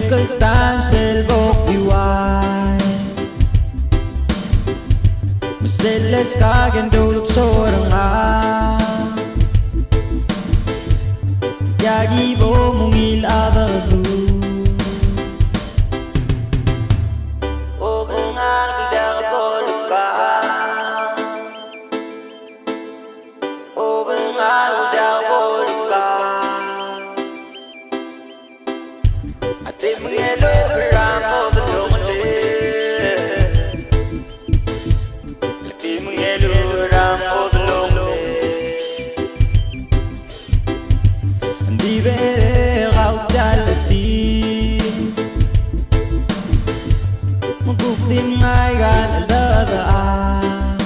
difficult times selbok iwan Maseles kagen dulup sorangan Yagi bo mungil abadu O bengal bidar boluka O bengal bidar boluka Ate mengelo ramo delongele Ate mengelo ramo delongele Dibere gau jalati Mengkuk dimngai gan ladaan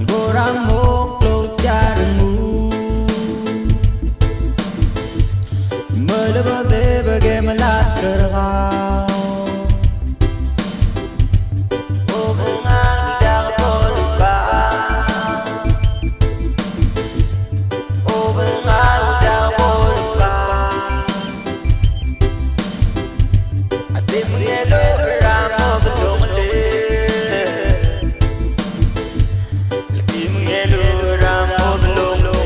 Goram hok lo jarmu MELBEDEBEK MELATK O bengal bidar boluka O bengal bidar boluka Ate mengelo ramo delongele Lagi mengelo ramo delongele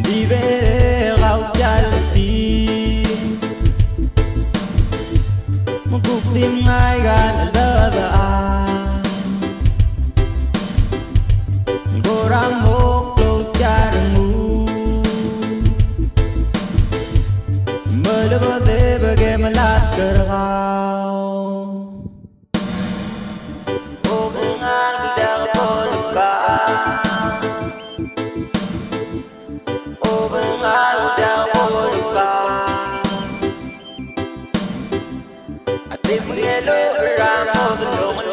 Dibere gau jalati Mengkuk dimngai gan ladaan Goram hok lo jarmu MELBEDEBEK MELATK O bengal bidar boluka O bengal bidar boluka Ate mengelo ramo delongele